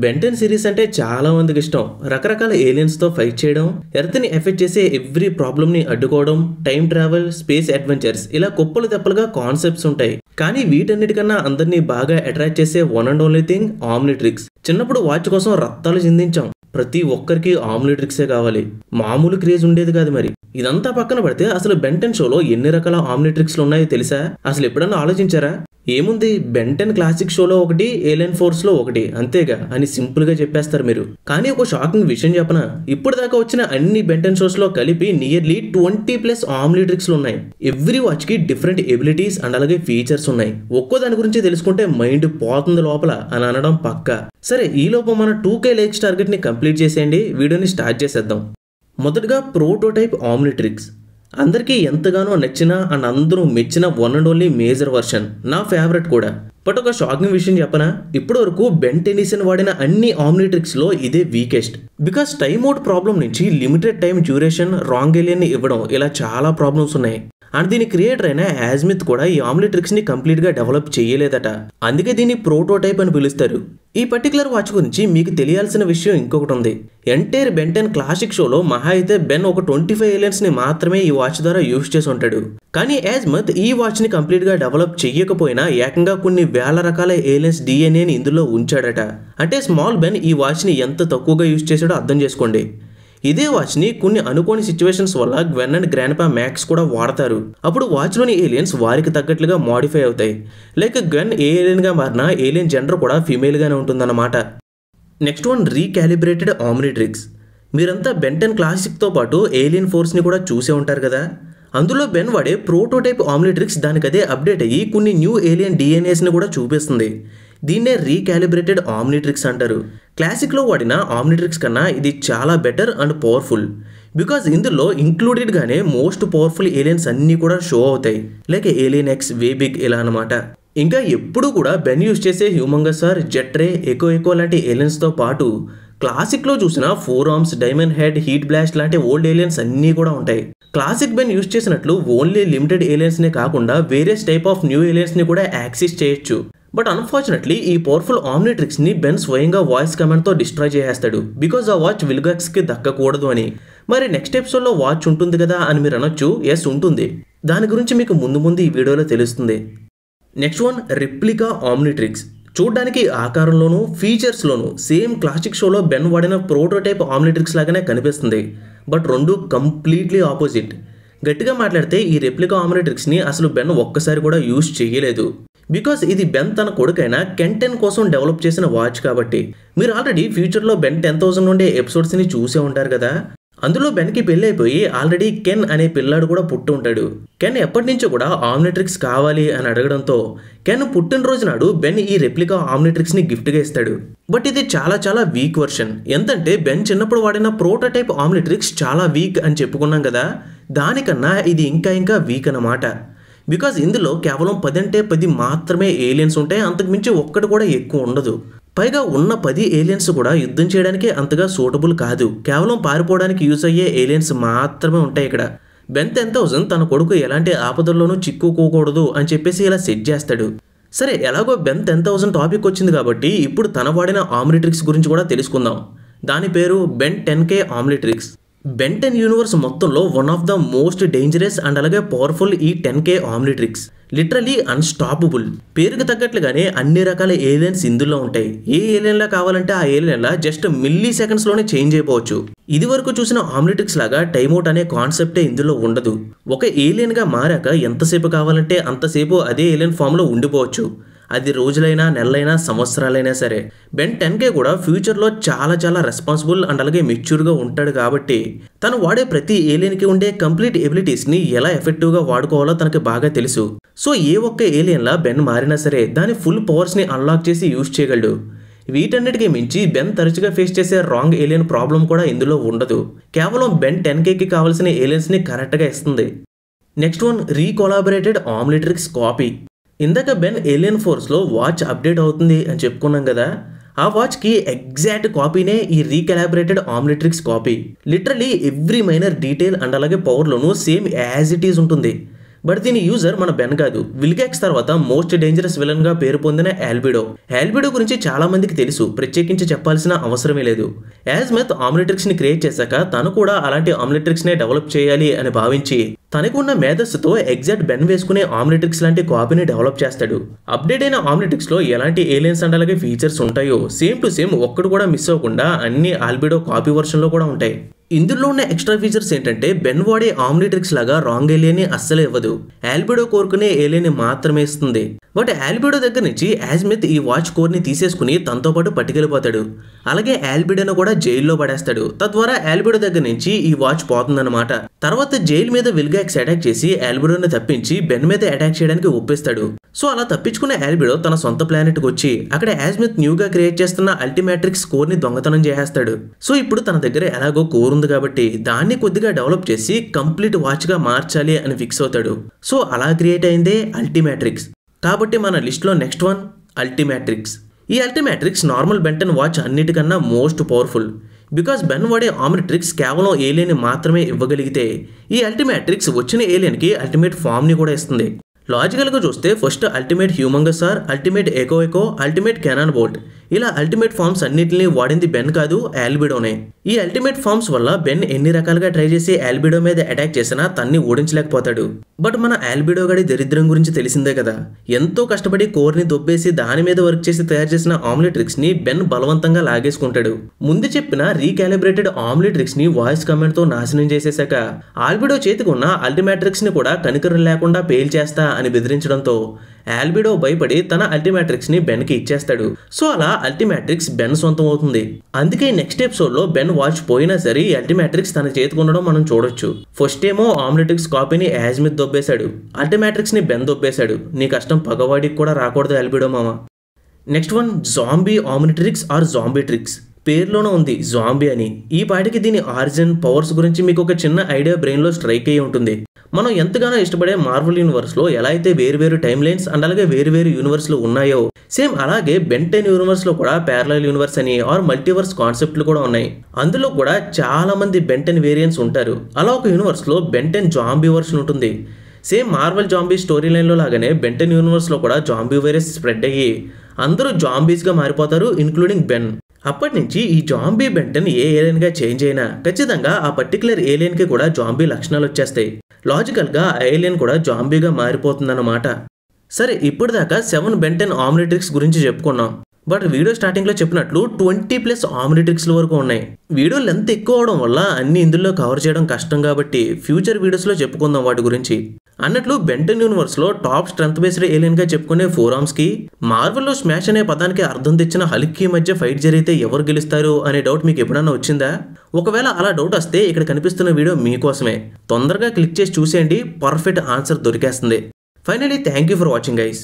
Ben Ten series అంటే చాలా మందికి ఇష్టం. రకరకాల ఏలియన్స్తో ఫైట్ చేయడం, ఎర్త్ని ఎఫెక్ట్ చేసే ఎవ్రీ ప్రాబ్లమ్ని అడ్డుకోవడం, టైం ట్రావెల్, స్పేస్ అడ్వెంచర్స్ ఇలా కుప్పలు తెప్పలుగా కాన్సెప్ట్స్ ఉంటాయి. కానీ వీటన్నిటికన్నా అందరినీ బాగా అట్రాక్ట్ చేసే వన్ అండ్ ఓన్లీ థింగ్ ఆమ్నిట్రిక్స్. చిన్నప్పుడు వాచ్ కోసం రక్తాలు చిందించాం. ప్రతి ఒక్కరికి ఆమ్నిట్రిక్సే కావాలి. మామూలు క్రేజ్ ఉండేది కాదు. మరి ఇదంతా పక్కన పడితే అసలు బెంటెన్ షోలో ఎన్ని రకాల ఆమ్నిట్రిక్స్లు ఉన్నాయో తెలుసా? అసలు ఎప్పుడన్నా ఆలోచించారా? ఏముంది, బెంటెన్ క్లాసిక్ షోలో ఒకటి, ఏలియన్ ఫోర్స్ లో ఒకటి, అంతేగా అని సింపుల్ గా చెప్పేస్తారు మీరు. కానీ ఒక షాకింగ్ విషయం చెప్పనా, ఇప్పుడు దాకా వచ్చిన అన్ని బెంటెన్ షోస్ లో కలిపి నియర్లీ 20+ ఆమ్నిట్రిక్స్లు ఉన్నాయి. ఎవ్రీ వాచ్ కి డిఫరెంట్ ఎబిలిటీస్ అండ్ అలాగే ఫీచర్స్ ఉన్నాయి. ఒక్కో దాని గురించి తెలుసుకుంటే మైండ్ పోతుంది లోపల అని అనడం పక్కా. సరే, ఈ లోపు మన 2K లైక్స్ టార్గెట్ ని కంప్లీట్ చేసేయండి. వీడియోని స్టార్ట్ చేసేద్దాం. మొదటగా ప్రోటోటైప్ ఆమ్నిట్రిక్స్. అందరికీ ఎంతగానో నచ్చిన అండ్ అందరూ మెచ్చిన one and only major version, నా ఫేవరెట్ కూడా. బట్ ఒక షాకింగ్ విషయం చెప్పనా, ఇప్పటి వరకు బెంటెనిసన్ వాడిన అన్ని ఆమ్నిట్రిక్స్ లో ఇదే weakest. Because time out problem నుంచి limited time duration, wrong alien ని ఇవ్వడం, ఇలా చాలా ప్రాబ్లమ్స్ ఉన్నాయి. అండ్ దీని క్రియేటర్ అయిన యాజ్మిత్ కూడా ఈ ఆమ్నిట్రిక్స్ ని కంప్లీట్ గా డెవలప్ చేయలేదట. అందుకే దీన్ని ప్రోటోటైప్ అని పిలుస్తారు. ఈ పర్టికులర్ వాచ్ గురించి మీకు తెలియాల్సిన విషయం ఇంకొకటి ఉంది. ఎంటైర్ బెంటెన్ క్లాసిక్ షోలో మహా అయితే బెన్ ఒక 25 ఏలియన్స్ ని మాత్రమే ఈ వాచ్ ద్వారా యూజ్ చేసి ఉంటాడు. కానీ యాజ్మిత్ ఈ వాచ్ ని కంప్లీట్ గా డెవలప్ చేయకపోయినా ఏకంగా కొన్ని వేల రకాల ఏలియన్స్ డిఎన్ఏని ఇందులో ఉంచాడట. అంటే స్మాల్ బెన్ ఈ వాచ్ ని ఎంత తక్కువగా యూజ్ చేశాడో అర్థం చేసుకోండి. ఇదే వాచ్ని కొన్ని అనుకోని సిచ్యువేషన్స్ వల్ల గ్వెన్ అండ్ గ్రాండ్పా మ్యాక్స్ కూడా వాడతారు. అప్పుడు వాచ్లోని ఏలియన్స్ వారికి తగ్గట్లుగా మాడిఫై అవుతాయి. లైక్ గ్వెన్ ఏ ఏలియన్గా మారినా ఏలియన్ జెండర్ కూడా ఫీమేల్గానే ఉంటుందన్నమాట. Next one, recalibrated Omnitrix. మీరంతా బెంటెన్ క్లాసిక్తో పాటు ఏలియన్ ఫోర్స్ని కూడా చూసే ఉంటారు కదా. అందులో బెన్ వాడే ప్రోటోటైప్ ఆమ్నిట్రిక్స్ దానికదే అప్డేట్ అయ్యి కొన్ని న్యూ ఏలియన్ డిఎన్ఏస్ని కూడా చూపిస్తుంది. దీన్నే రీకాలిబ్రేటెడ్ ఆమ్నిట్రిక్స్ అంటారు. క్లాసిక్లో వాడిన ఆమ్నిట్రిక్స్ కన్నా ఇది చాలా బెటర్ అండ్ పవర్ఫుల్. బికాజ్ ఇందులో ఇంక్లూడెడ్గానే మోస్ట్ పవర్ఫుల్ ఏలియన్స్ అన్నీ కూడా షో అవుతాయి. లైక్ ఏలియన్ ఎక్స్, వేబిగ్ ఇలా అనమాట. ఇంకా ఎప్పుడు కూడా బెన్ యూజ్ చేసే హ్యూమంగసార్, జెట్రే, ఎకో లాంటి ఏలియన్స్తో పాటు క్లాసిక్లో చూసిన 4 arms, diamond head, heat blast లాంటి ఓల్డ్ ఏలియన్స్ అన్నీ కూడా ఉంటాయి. క్లాసిక్ బెన్ యూజ్ చేసినట్లు ఓన్లీ లిమిటెడ్ ఏలియన్స్నే కాకుండా వేరియస్ టైప్ ఆఫ్ న్యూ ఏలియన్స్ని కూడా యాక్సెస్ చేయొచ్చు. బట్ అన్ఫార్చునేట్లీ ఈ పవర్ఫుల్ ఆమ్నిట్రిక్స్ని బెన్ స్వయంగా వాయిస్ కమాండ్తో డిస్ట్రాయ్ చేసేస్తాడు. బికాజ్ ఆ వాచ్ విల్గాక్స్కి దక్కకూడదు అని. మరి నెక్స్ట్ ఎపిసోడ్లో వాచ్ ఉంటుంది కదా అని మీరు అనొచ్చు. ఎస్, ఉంటుంది. దాని గురించి మీకు ముందు ఈ వీడియోలో తెలుస్తుంది. Next one, replica Omnitrix. చూడ్డానికి ఆకారంలోనూ ఫీచర్స్లోనూ సేమ్ క్లాసిక్ షోలో బెన్ వాడిన ప్రోటోటైప్ ఆమ్నిట్రిక్స్ లాగానే కనిపిస్తుంది. బట్ రెండు కంప్లీట్లీ ఆపోజిట్. గట్టిగా మాట్లాడితే ఈ రెప్లికా ఆమ్నిట్రిక్స్ని అసలు బెన్ ఒక్కసారి కూడా యూజ్ చేయలేదు. బికాస్ ఇది బెన్ తన కొడుకైన కెన్ 10 కోసం డెవలప్ చేసిన వాచ్ కాబట్టి. మీరు ఆల్రెడీ ఫ్యూచర్లో బెన్ 10,000 ఉండే ఎపిసోడ్స్ని చూసే ఉంటారు కదా. అందులో బెన్కి పెళ్ళి అయిపోయి ఆల్రెడీ కెన్ అనే పిల్లాడు కూడా పుట్టి ఉంటాడు. కెన్ ఎప్పటి నుంచో కూడా ఆమ్నిట్రిక్స్ కావాలి అని అడగడంతో కెన్ పుట్టినరోజు నాడు బెన్ ఈ రెప్లికా ఆమ్నిట్రిక్స్ని గిఫ్ట్గా ఇస్తాడు. బట్ ఇది చాలా వీక్ వర్షన్. ఎంతంటే బెన్ చిన్నప్పుడు వాడిన ప్రోటోటైప్ ఆమ్నిట్రిక్స్ చాలా వీక్ అని చెప్పుకున్నాం కదా, దానికన్నా ఇది ఇంకా వీక్ అన్నమాట. బికాజ్ ఇందులో కేవలం 10 అంటే 10 మాత్రమే ఏలియన్స్ ఉంటాయి. అంతకు మించి ఒక్కటి కూడా ఎక్కువ ఉండదు. పైగా ఉన్న 10 ఏలియన్స్ కూడా యుద్ధం చేయడానికి అంతగా సూటబుల్ కాదు. కేవలం పారిపోవడానికి యూజ్ అయ్యే ఏలియన్స్ మాత్రమే ఉంటాయి ఇక్కడ. బెన్ 10,000 తన కొడుకు ఎలాంటి ఆపదల్లోనూ చిక్కుకోకూడదు అని చెప్పేసి ఇలా సెట్ చేస్తాడు. సరే, ఎలాగో బెన్ 10,000 టాపిక్ వచ్చింది కాబట్టి ఇప్పుడు తన వాడిన ఆమ్నిట్రిక్స్ గురించి కూడా తెలుసుకుందాం. దాని పేరు బెన్ 10K ఆమ్నిట్రిక్స్. బెంటెన్ యూనివర్స్ మొత్తంలో one of the most dangerous and అలాగే పవర్ఫుల్ ఈ 10K ఆమ్నిట్రిక్స్. Literally unstoppable. పేరుకి తగ్గట్లుగానే అన్ని రకాల ఏలియన్స్ ఇందులో ఉంటాయి. ఏ ఏలియన్లా కావాలంటే ఆ ఏలియన్లా జస్ట్ మిల్లీ సెకండ్స్లోనే చేంజ్ అయిపోవచ్చు. ఇది వరకు చూసిన ఆమ్నిట్రిక్స్ లాగా టైమ్అవుట్ అనే కాన్సెప్టే ఇందులో ఉండదు. ఒక ఏలియన్గా మారాక ఎంతసేపు కావాలంటే అంతసేపు అదే ఏలియన్ ఫామ్లో ఉండిపోవచ్చు. అది రోజులైనా, నెలలైనా, సంవత్సరాలైనా సరే. బెన్ 10K కూడా ఫ్యూచర్లో చాలా రెస్పాన్సిబుల్ అండ్ అలాగే మెచ్యూర్గా ఉంటాడు కాబట్టి తను వాడే ప్రతి ఏలియన్కి ఉండే కంప్లీట్ ఎబిలిటీస్ని ఎలా ఎఫెక్టివ్గా వాడుకోవాలో తనకి బాగా తెలుసు. సో ఏ ఒక్క ఏలియన్లా బెన్ మారినా సరే దాని ఫుల్ పవర్స్ని అన్లాక్ చేసి యూజ్ చేయగలడు. వీటన్నిటికీ మించి బెన్ తరచుగా ఫేస్ చేసే రాంగ్ ఏలియన్ ప్రాబ్లం కూడా ఇందులో ఉండదు. కేవలం బెన్ 10Kకి కావాల్సిన ఏలియన్స్ని కరెక్ట్గా ఇస్తుంది. Next one, recalibrated Omnitrix copy. ఇందాక బెన్ ఏలియన్ ఫోర్స్లో వాచ్ అప్డేట్ అవుతుంది అని చెప్పుకున్నాం కదా. ఆ వాచ్కి ఎగ్జాక్ట్ కాపీనే ఈ recalibrated Omnitrix copy. Literally every minor detail and అలాగే పవర్లోనూ సేమ్ యాజ్ ఇట్ ఈజ్ ఉంటుంది. బట్ దీని యూజర్ మన బెన్ కాదు, విల్గాక్స్ తర్వాత మోస్ట్ డేంజరస్ విలన్ గా పేరు పొందిన ఆల్బిడో. ఆల్బిడో గురించి చాలా మందికి తెలుసు, ప్రత్యేకించి చెప్పాల్సిన అవసరమే లేదు. యాజ్మెత్ ఆమ్నిట్రిక్స్ ని క్రియేట్ చేశాక తను కూడా అలాంటి ఆమ్నిట్రిక్స్ నే డెవలప్ చేయాలి అని భావించి తనకున్న మేధస్సుతో ఎగ్జాక్ట్ బెన్ వేసుకునే ఆమ్నిట్రిక్స్ లాంటి కాపీని డెవలప్ చేస్తాడు. అప్డేట్ అయిన ఆమ్నిట్రిక్స్ లో ఎలాంటి ఏలియన్స్ అండ్ అలాగే ఫీచర్స్ ఉంటాయో సేమ్ టు సేమ్ ఒక్కడు కూడా మిస్ అవ్వకుండా అన్ని ఆల్బిడో కాపీ వర్షన్ లో కూడా ఉంటాయి. ఇందులో ఉన్న ఎక్స్ట్రా ఫీచర్స్ ఏంటంటే బెన్ వాడే ఆమ్నిట్రిక్స్ లాగా రాంగ్ ఏలియన్ ని అస్సలే ఇవ్వదు, ఆల్బిడో కోరుకునే ఏలియన్ ని మాత్రమే ఇస్తుంది. బట్ ఆల్బిడో దగ్గర నుంచి యాజ్మెత్ ఈ వాచ్ కోర్ ని తీసేసుకుని తనతో పాటు పట్టుకెళ్ళిపోతాడు. అలాగే ఆల్బిడోను కూడా జైల్లో పడేస్తాడు. తద్వారా ఆల్బిడో దగ్గర నుంచి ఈ వాచ్ పోతుందన్నమాట. తర్వాత జైలు మీద విల్గాక్స్ అటాక్ చేసి ఆల్బిడోని తప్పించి బెన్ మీద అటాక్ చేయడానికి ఒప్పిస్తాడు. సో అలా తప్పించుకున్న ఆల్బిడో తన సొంత ప్లానెట్ కి వచ్చి అక్కడ యాజ్మెత్ న్యూగా క్రియేట్ చేస్తున్న అల్టిమాట్రిక్స్ కోర్ ని దొంగతనం చేసేస్తాడు. సో ఇప్పుడు తన దగ్గర ఎలాగో కోర్ ఉంది కాబట్టి దాన్ని కొద్దిగా డెవలప్ చేసి కంప్లీట్ వాచ్ గా మార్చాలి అని ఫిక్స్ అవుతాడు. సో అలా క్రియేట్ అయిందే అల్టిమాట్రిక్స్. కాబట్టి మన లిస్ట్ లో నెక్స్ట్ వన్ అల్టిమాట్రిక్స్. ఈ అల్టిమాట్రిక్స్ నార్మల్ బెంటన్ వాచ్ అన్నిటికన్నా మోస్ట్ పవర్ఫుల్. బికాస్ బెన్ వాడే ఆమ్నిట్రిక్స్ కేవలం ఏలియన్ ని మాత్రమే ఇవ్వగలిగితే ఈ అల్టిమాట్రిక్స్ వచ్చిన ఏలియన్ కి అల్టిమేట్ ఫామ్ ని కూడా ఇస్తుంది. లాజికల్ గా చూస్తే first ultimate Humungousaur, ultimate Echo, ultimate Cannonbolt, ఇలా అల్టిమేట్ ఫార్మ్స్ అన్నిటిని వాడింది బెన్ కాదు ఆల్బిడోనే. ఈ అల్టిమేట్ ఫార్మ్స్ వల్ల బెన్ ఎన్ని రకాలుగా ట్రై చేసి ఆల్బిడో మీద అటాక్ చేసినా తన్ని ఓడించలేకపోతాడు. బట్ మన ఆల్బిడో గడి దరిద్రం గురించి తెలిసిందే కదా, ఎంతో కష్టపడి కోర్ ని దొబ్బేసి దాని మీద వర్క్ చేసి తయారు చేసిన ఆమ్నిట్రిక్స్ ని బెన్ బలవంతంగా లాగేసుకుంటాడు. ముందు చెప్పిన రీకాలిబ్రేటెడ్ ఆమ్నిట్రిక్స్ ని వాయిస్ కమాండ్ తో నాశనం చేసేశాక ఆల్బిడో చేతికి ఉన్న అల్టిమాట్రిక్స్ ని కూడా కనికరం లేకుండా పేల్ చేస్తా అని బెదిరించడంతో ఆల్బిడో భయపడి తన అల్టిమాట్రిక్స్ ని బెన్ కి ఇచ్చేస్తాడు. సో అలా అల్టిమాట్రిక్స్ బెన్ సొంతం అవుతుంది. అందుకే నెక్స్ట్ ఎపిసోడ్ లో బెన్ వాచ్ పోయినా సరే ఈ అల్టిమాట్రిక్స్ తన చేతికి ఉండడం మనం చూడొచ్చు. ఫస్ట్ ఏమో ఆమ్నిట్రిక్స్ కాపీని యాజ్మెత్ దొబ్బేశాడు, అల్టిమాట్రిక్స్ ని బెన్ దొబ్బేశాడు. నీ కష్టం పగవాడికి కూడా రాకూడదు ఆల్బిడో మామ. Next one zombie Omnitrix or Zombietrix. పేరులోనే ఉంది జాంబీ అని. ఈ పాటికి దీని ఆరిజిన్ పవర్స్ గురించి మీకు ఒక చిన్న ఐడియా బ్రెయిన్ లో స్ట్రైక్ అయ్యి ఉంటుంది. మనం ఎంతగానో ఇష్టపడే మార్వెల్ యూనివర్స్ లో ఎలా అయితే వేరు టైమ్ లైన్స్ అండ్ అలాగే వేరు యూనివర్స్ లో ఉన్నాయో సేమ్ అలాగే బెన్ 10 యూనివర్స్ లో కూడా ప్యారలల్ యూనివర్స్ అని ఆర్ మల్టీవర్స్ కాన్సెప్ట్లు కూడా ఉన్నాయి. అందులో కూడా చాలా మంది బెన్ 10 వేరియంట్స్ ఉంటారు. అలా ఒక యూనివర్స్ లో బెన్ 10 జాంబీ వర్షన్ ఉంటుంది. Same Marvel zombie story line లో లాగానే బెన్ 10 యూనివర్స్ లో కూడా జాంబీ వైరస్ స్ప్రెడ్ అయ్యి అందరూ జాంబీస్ గా మారిపోతారు, ఇంక్లూడింగ్ బెన్. అప్పటి నుంచి ఈ జాంబీ బెన్ 10 ఏ ఏలియన్ గా చేంజ్ అయినా ఖచ్చితంగా ఆ పర్టికులర్ ఏలియన్ కి కూడా జాంబీ లక్షణాలు వచ్చేస్తాయి. లాజికల్ గా ఆ ఏలియన్ కూడా జాంబీగా మారిపోతుందన్నమాట. సరే, ఇప్పుడు దాకా 7 బెన్ 10 ఆమ్నిట్రిక్స్ గురించి చెప్పుకున్నాం. బట్ వీడియో స్టార్టింగ్ లో చెప్పినట్లు 20+ ఆమ్నిట్రిక్స్ వరకు ఉన్నాయి. వీడియో లెంత్ ఎక్కువ అవడం వల్ల అన్ని ఇందులో కవర్ చేయడం కష్టం కాబట్టి ఫ్యూచర్ వీడియోస్ లో చెప్పుకుందాం వాటి గురించి. అన్నట్లు బెన్ 10 యూనివర్స్ లో టాప్ స్ట్రెంత్ బేస్డ్ ఏలియన్ గా చెప్పుకునే ఫోరామ్స్ కి, మార్వెల్ లో స్మాష్ అనే పదానికి అర్థం తెచ్చిన హల్క్ కి మధ్య ఫైట్ జరిగితే ఎవరు గెలుస్తారు అనే డౌట్ మీకు ఎప్పుడన్నా వచ్చిందా? ఒకవేళ అలా డౌట్ వస్తే ఇక్కడ కనిపిస్తున్న వీడియో మీకోసమే. తొందరగా క్లిక్ చేసి చూసేయండి, పర్ఫెక్ట్ ఆన్సర్ దొరికేస్తుంది. Finally thank you for watching guys.